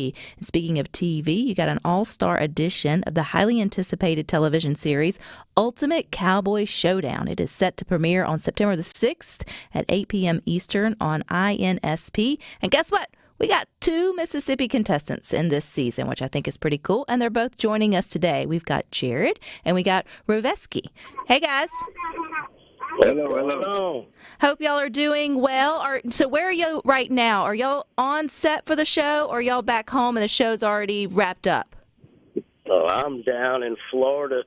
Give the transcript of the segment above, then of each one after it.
And speaking of TV, you got an all-star edition of the highly anticipated television series Ultimate Cowboy Showdown. It is set to premiere on September the 6th at 8 p.m. Eastern on INSP. And guess what? We got 2 Mississippi contestants in this season, which I think is pretty cool, and they're both joining us today. We've got Jared and we got Rovesky. Hey, guys. Hello. Hope y'all are doing well. So where are you right now? Are y'all on set for the show, or are y'all back home and the show's already wrapped up? Oh, I'm down in Florida.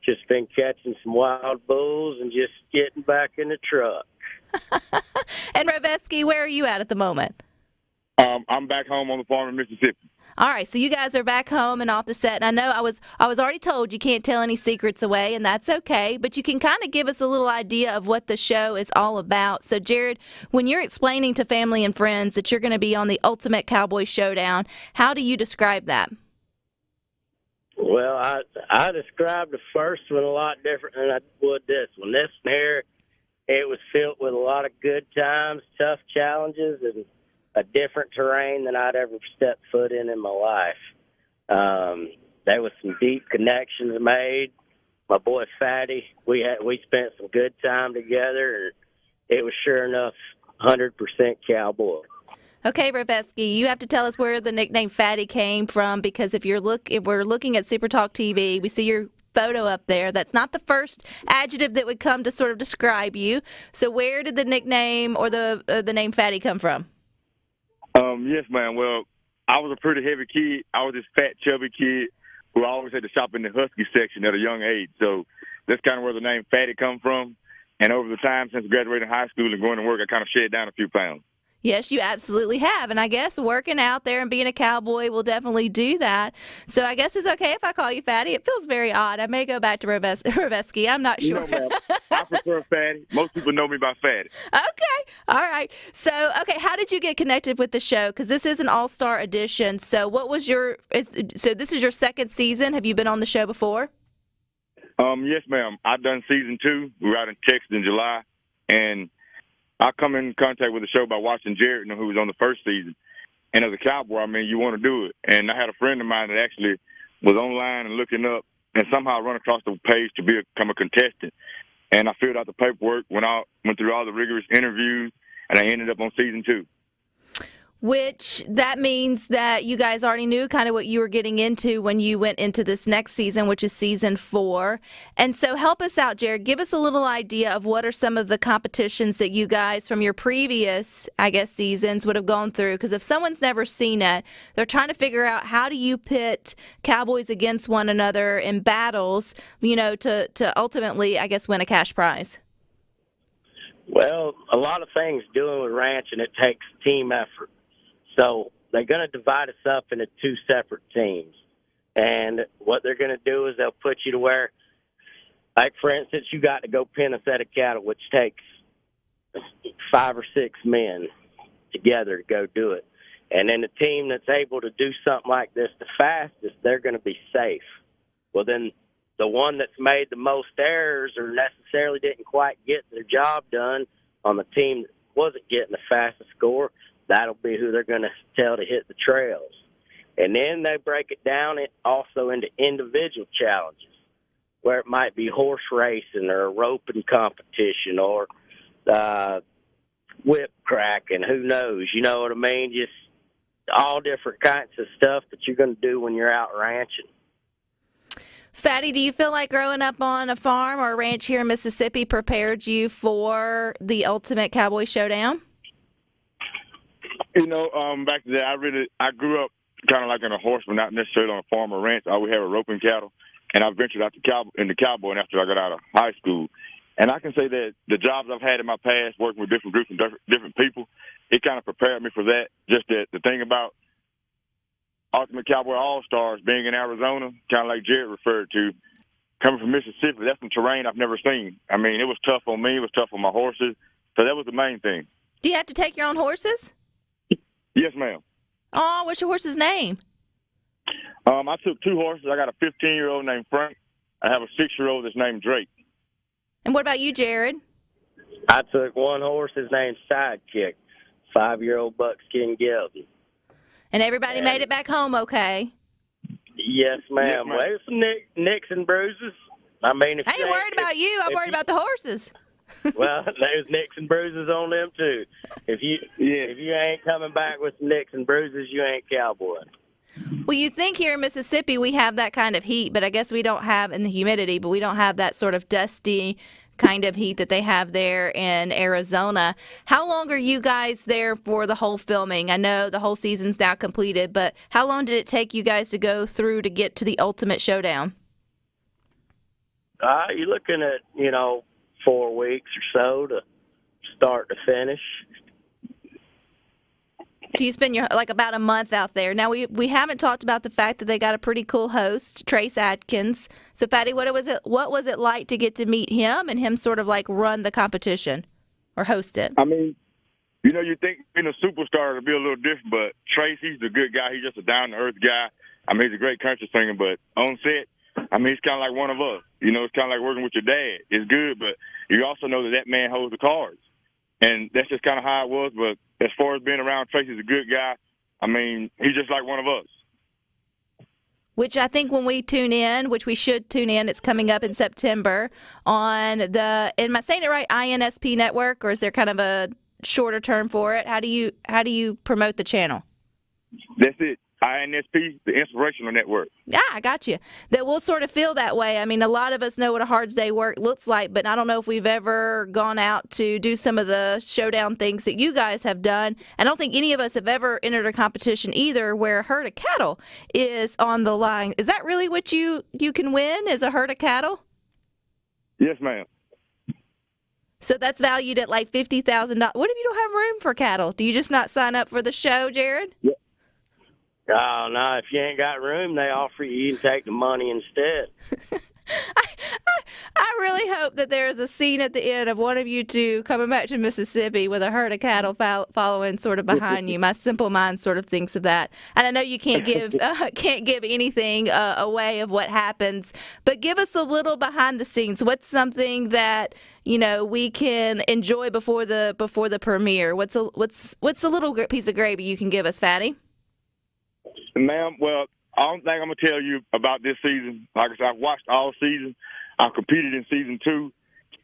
Just been catching some wild bulls and just getting back in the truck. And Rovesky, where are you at the moment? I'm back home on the farm in Mississippi. All right, so you guys are back home and off the set. And I know I was already told you can't tell any secrets away, and that's okay. But you can kind of give us a little idea of what the show is all about. So, Jared, when you're explaining to family and friends that you're going to be on the Ultimate Cowboy Showdown, how do you describe that? Well, I described the first one a lot different than I would this one. This one here, it was filled with a lot of good times, tough challenges, and a different terrain than I'd ever stepped foot in my life. There was some deep connections made. My boy Fatty, we spent some good time together, and it was sure enough 100% cowboy. Okay, Rovesky, you have to tell us where the nickname Fatty came from, because if we're looking at SuperTalk TV, we see your photo up there. That's not the first adjective that would come to sort of describe you. So where did the nickname or the name Fatty come from? Yes, ma'am. Well, I was a pretty heavy kid. I was this fat, chubby kid who always had to shop in the Husky section at a young age. So that's kind of where the name Fatty come from. And over the time, since graduating high school and going to work, I kind of shed down a few pounds. Yes, you absolutely have. And I guess working out there and being a cowboy will definitely do that. So I guess it's okay if I call you Fatty. It feels very odd. I may go back to Rovesky. I'm not sure. No, ma'am. I prefer Fatty. Most people know me by Fatty. Okay. All right. So, how did you get connected with the show? Because this is an all-star edition. So what was so this is your second season. Have you been on the show before? Yes, ma'am. I've done season 2. We were out in Texas in July. And I come in contact with the show by watching Jared, who was on the first season. And as a cowboy, I mean, you want to do it. And I had a friend of mine that actually was online and looking up and somehow run across the page to become a contestant. And I filled out the paperwork, went through all the rigorous interviews, and I ended up on season 2. Which that means that you guys already knew kind of what you were getting into when you went into this next season, which is season 4. And so help us out, Jared. Give us a little idea of what are some of the competitions that you guys from your previous, seasons would have gone through. Because if someone's never seen it, they're trying to figure out how do you pit cowboys against one another in battles, to ultimately, win a cash prize. Well, a lot of things doing with ranching, it takes team effort. So they're going to divide us up into 2 separate teams. And what they're going to do is they'll put you to where, like, for instance, you got to go pin a set of cattle, which takes 5 or 6 men together to go do it. And then the team that's able to do something like this the fastest, they're going to be safe. Well, then the one that's made the most errors or necessarily didn't quite get their job done on the team that wasn't getting the fastest score, that'll be who they're going to tell to hit the trails. And then they break it down also into individual challenges, where it might be horse racing or a roping competition or whip cracking, who knows, you know what I mean? Just all different kinds of stuff that you're going to do when you're out ranching. Fatty, do you feel like growing up on a farm or a ranch here in Mississippi prepared you for the Ultimate Cowboy Showdown? Back to that, I grew up kind of like in a horseman, not necessarily on a farm or ranch. I always have a roping cattle, and I ventured out into cowboying after I got out of high school. And I can say that the jobs I've had in my past, working with different groups and different people, it kind of prepared me for that. Just that the thing about Ultimate Cowboy All Stars being in Arizona, kind of like Jared referred to, coming from Mississippi, that's some terrain I've never seen. I mean, it was tough on me. It was tough on my horses. So that was the main thing. Do you have to take your own horses? Yes, ma'am. Oh, what's your horse's name? I took 2 horses. I got a 15-year-old named Frank. I have a 6-year-old that's named Drake. And what about you, Jared? I took 1 horse. His name's Sidekick, 5-year-old buckskin gelding. And everybody made it back home okay. Yes, ma'am. Yes, ma'am. Well, some nicks and bruises. I mean, if I ain't you worried about you. I'm worried about the horses. Well, there's nicks and bruises on them too. If you ain't coming back with nicks and bruises, you ain't cowboy. Well, you think here in Mississippi we have that kind of heat, but I guess we don't have, in the humidity, but we don't have that sort of dusty kind of heat that they have there in Arizona. How long are you guys there for the whole filming? I know the whole season's now completed, but how long did it take you guys to go through to get to the ultimate showdown? You're looking at, 4 weeks or so to start to finish. So you spend about a month out there. Now, we haven't talked about the fact that they got a pretty cool host, Trace Adkins. So, Fatty, what was it like to get to meet him and him sort of like run the competition or host it? I mean, you think being a superstar to be a little different, but Trace, he's a good guy. He's just a down-to-earth guy. I mean, he's a great country singer, but on set, I mean, he's kind of like one of us. It's kind of like working with your dad. It's good, but you also know that man holds the cards. And that's just kind of how it was. But as far as being around Trace, he's a good guy. I mean, he's just like one of us. Which I think when we tune in, which we should tune in, it's coming up in September on am I saying it right, INSP network, or is there kind of a shorter term for it? How do you promote the channel? That's it. INSP, the Inspirational Network. I got you. That we'll sort of feel that way. I mean, a lot of us know what a hard day work looks like, but I don't know if we've ever gone out to do some of the showdown things that you guys have done. I don't think any of us have ever entered a competition either where a herd of cattle is on the line. Is that really what you can win, is a herd of cattle? Yes, ma'am. So that's valued at like $50,000. What if you don't have room for cattle? Do you just not sign up for the show, Jared? Yeah. Oh, no, if you ain't got room, they offer you can take the money instead. I really hope that there is a scene at the end of one of you two coming back to Mississippi with a herd of cattle following sort of behind you. My simple mind sort of thinks of that. And I know you can't give anything away of what happens, but give us a little behind the scenes. What's something that we can enjoy before the premiere? What's a little piece of gravy you can give us, Fatty? Ma'am, well, I don't think I'm going to tell you about this season. Like I said, I've watched all season. I've competed in season 2.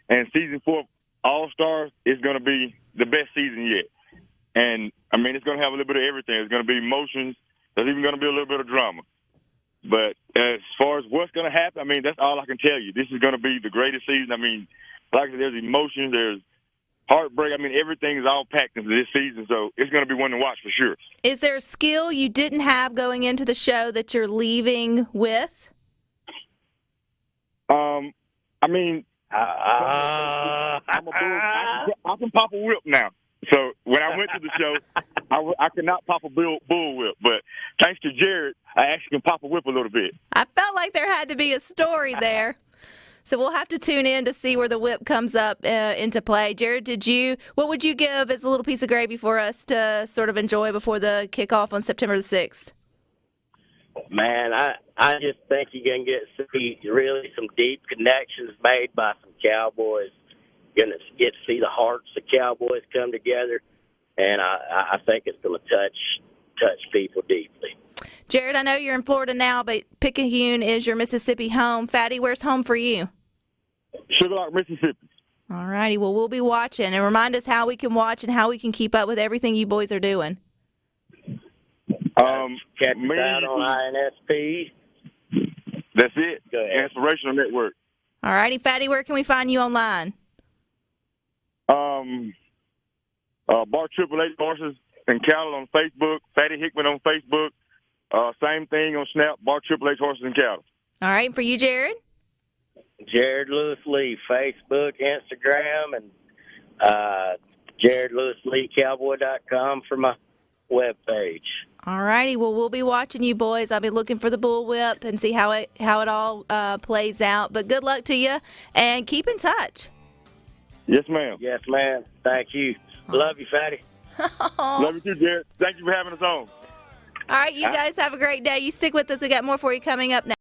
And season 4 All Stars is going to be the best season yet. And, I mean, it's going to have a little bit of everything. It's going to be emotions. There's even going to be a little bit of drama. But as far as what's going to happen, I mean, that's all I can tell you. This is going to be the greatest season. I mean, like I said, there's emotions, there's heartbreak. I mean, everything is all packed into this season, so it's going to be one to watch for sure. Is there a skill you didn't have going into the show that you're leaving with? I mean, I can pop a whip now. So when I went to the show, I could not pop a bull whip. But thanks to Jared, I actually can pop a whip a little bit. I felt like there had to be a story there. So we'll have to tune in to see where the whip comes up into play. Jared, what would you give as a little piece of gravy for us to sort of enjoy before the kickoff on September the 6th? Man, I just think you're going to see really some deep connections made by some Cowboys. You're going to get to see the hearts of Cowboys come together, and I think it's going to touch people deeply. Jared, I know you're in Florida now, but Picayune is your Mississippi home. Fatty, where's home for you? Sugar Lock, Mississippi. All righty. Well, we'll be watching. And remind us how we can watch and how we can keep up with everything you boys are doing. Check us out on INSP. That's it. Inspirational Network. All righty. Fatty, where can we find you online? Bar Triple H Horses and Cattle on Facebook. Fatty Hickman on Facebook. Same thing on Snap, Bar Triple H Horses and Cattle. All right. And for you, Jared? Jared Lewis Lee, Facebook, Instagram, and JaredLewisLeeCowboy.com for my webpage. All righty. Well, we'll be watching you boys. I'll be looking for the bull whip and see how it all plays out. But good luck to you, and keep in touch. Yes, ma'am. Yes, ma'am. Thank you. Love you, Fatty. Love you too, Jared. Thank you for having us on. All right, you guys have a great day. You stick with us. We got more for you coming up now.